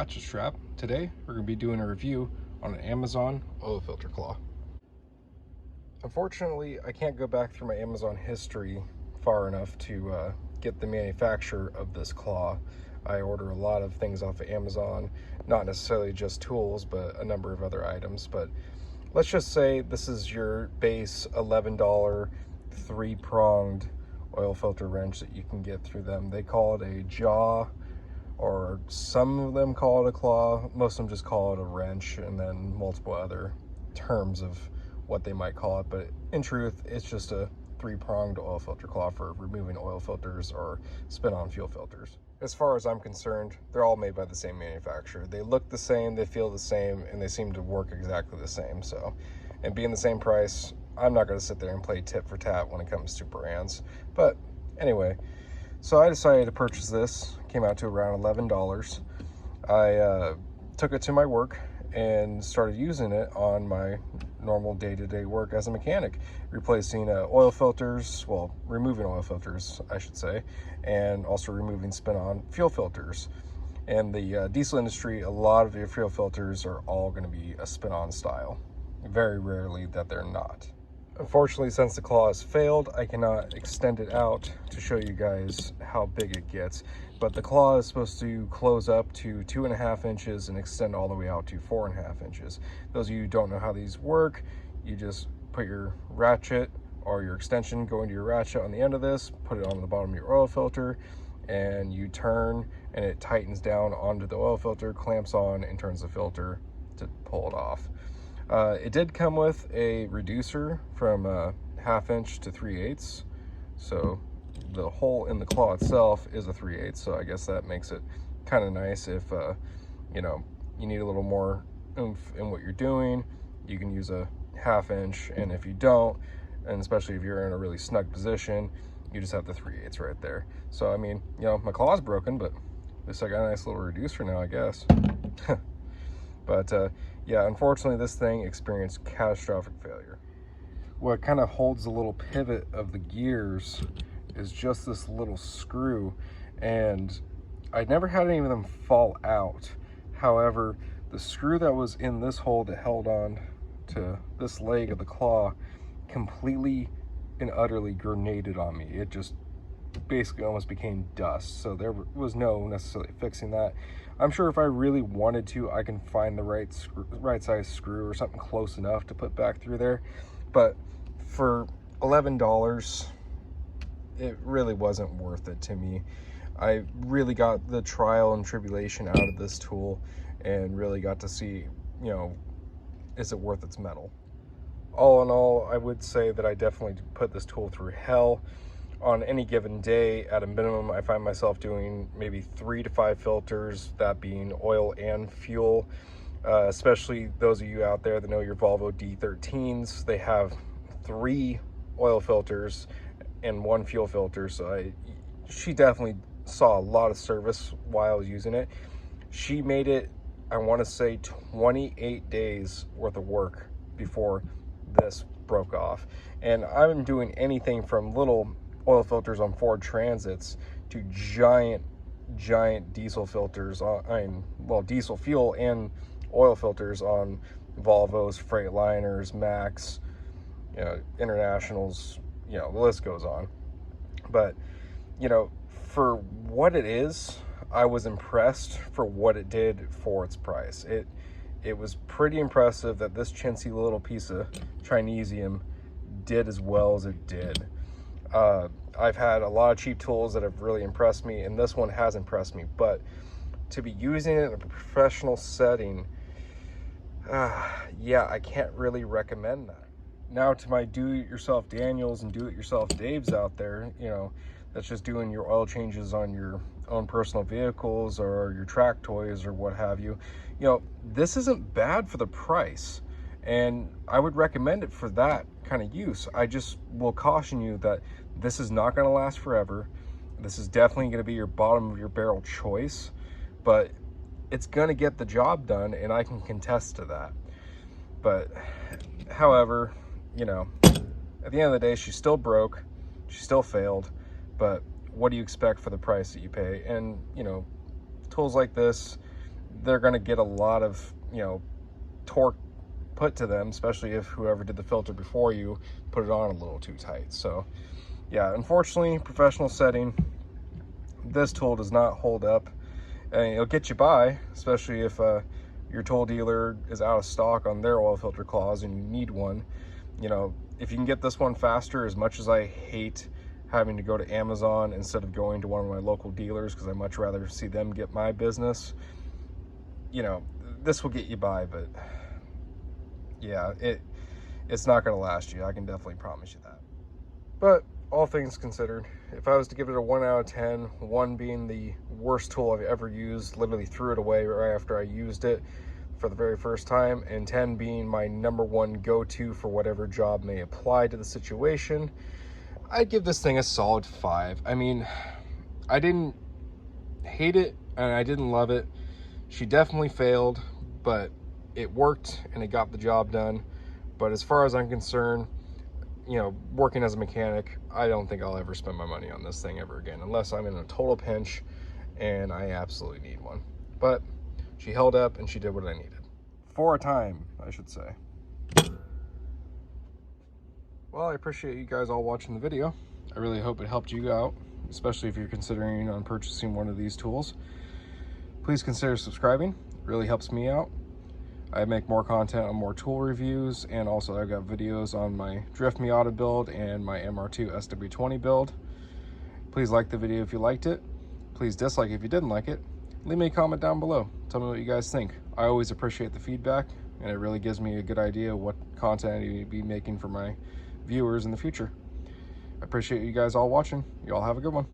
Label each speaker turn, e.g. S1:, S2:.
S1: Ratchet Strap. Today we're going to be doing a review on an Amazon oil filter claw. Unfortunately, I can't go back through my Amazon history far enough to get the manufacturer of this claw. I order a lot of things off of Amazon, not necessarily just tools, but a number of other items. But let's just say this is your base $11 three-pronged oil filter wrench that you can get through them. They call it a jaw, or some of them call it a claw. Most of them just call it a wrench, and then multiple other terms of what they might call it. But in truth, it's just a three-pronged oil filter claw for removing oil filters or spin-on fuel filters. As far as I'm concerned, they're all made by the same manufacturer. They look the same, they feel the same, and they seem to work exactly the same. So, and being the same price, I'm not going to sit there and play tit for tat when it comes to brands. But anyway, so I decided to purchase this. Came out to around $11. I took it to my work and started using it on my normal day-to-day work as a mechanic, replacing oil filters, well, removing oil filters, I should say, and also removing spin-on fuel filters. And the diesel industry, a lot of your fuel filters are all going to be a spin-on style. Very rarely that they're not. Unfortunately, since the claw has failed, I cannot extend it out to show you guys how big it gets. But the claw is supposed to close up to 2.5 inches and extend all the way out to 4.5 inches. Those of you who don't know how these work, you just put your ratchet or your extension, go into your ratchet on the end of this, put it on the bottom of your oil filter, and you turn and it tightens down onto the oil filter, clamps on, and turns the filter to pull it off. It did come with a reducer from 1/2 inch to 3/8. So the hole in the claw itself is a 3/8. So I guess that makes it kind of nice if, you know, you need a little more oomph in what you're doing. You can use a 1/2 inch. And if you don't, and especially if you're in a really snug position, you just have the 3/8 right there. So, I mean, you know, my claw's broken, but at least I got a nice little reducer now, I guess. But yeah, unfortunately, this thing experienced catastrophic failure. What kind of holds the little pivot of the gears is just this little screw, and I never had any of them fall out. However, the screw that was in this hole that held on to this leg of the claw completely and utterly grenaded on me. It just basically almost became dust. So there was no necessarily fixing that. I'm sure if I really wanted to, I can find the right size screw or something close enough to put back through there. But for $11, it really wasn't worth it to me. I really got the trial and tribulation out of this tool and really got to see, you know, is it worth its metal? All in all, I would say that I definitely put this tool through hell. On any given day, at a minimum, I find myself doing maybe 3 to 5 filters, that being oil and fuel. Especially those of you out there that know your Volvo D13s, they have 3 oil filters and 1 fuel filter. So she definitely saw a lot of service while I was using it. She made it, I want to say, 28 days worth of work before this broke off. And I'm doing anything from little oil filters on Ford Transits to giant diesel filters on, well, diesel fuel and oil filters on Volvos, Freightliners, Max, you know, Internationals, you know, the list goes on. But, you know, for what it is, I was impressed for what it did for its price. It was pretty impressive that this chintzy little piece of Chinesium did as well as it did. I've had a lot of cheap tools that have really impressed me, and this one has impressed me, but to be using it in a professional setting, yeah, I can't really recommend that. Now, to my do-it-yourself Daniels and do-it-yourself Daves out there, you know, that's just doing your oil changes on your own personal vehicles or your track toys or what have you, you know, this isn't bad for the price. And I would recommend it for that kind of use. I just will caution you that this is not going to last forever. This is definitely going to be your bottom of your barrel choice, but it's going to get the job done, and I can contest to that. But however, you know, at the end of the day, she still broke, she still failed, but what do you expect for the price that you pay? And, you know, tools like this, they're going to get a lot of, torque put to them, especially if whoever did the filter before you put it on a little too tight. So yeah, unfortunately, professional setting, this tool does not hold up. And it'll get you by, especially if your tool dealer is out of stock on their oil filter claws and you need one. If you can get this one faster, as much as I hate having to go to Amazon instead of going to one of my local dealers, because I much rather see them get my business, this will get you by. But yeah, it's not going to last you. I can definitely promise you that. But all things considered, if I was to give it a 1 out of 10, 1 being the worst tool I've ever used, literally threw it away right after I used it for the very first time, and 10 being my #1 go-to for whatever job may apply to the situation, I'd give this thing a solid 5. I mean, I didn't hate it and I didn't love it. She definitely failed, but it worked and it got the job done. But as far as I'm concerned, working as a mechanic, I don't think I'll ever spend my money on this thing ever again, unless I'm in a total pinch and I absolutely need one. But she held up and she did what I needed. For a time, I should say. Well, I appreciate you guys all watching the video. I really hope it helped you out, especially if you're considering on purchasing one of these tools. Please consider subscribing. It really helps me out. I make more content on more tool reviews, and also I've got videos on my Drift Miata build and my MR2 SW20 build. Please like the video if you liked it. Please dislike if you didn't like it. Leave me a comment down below. Tell me what you guys think. I always appreciate the feedback, and it really gives me a good idea of what content I need to be making for my viewers in the future. I appreciate you guys all watching. You all have a good one.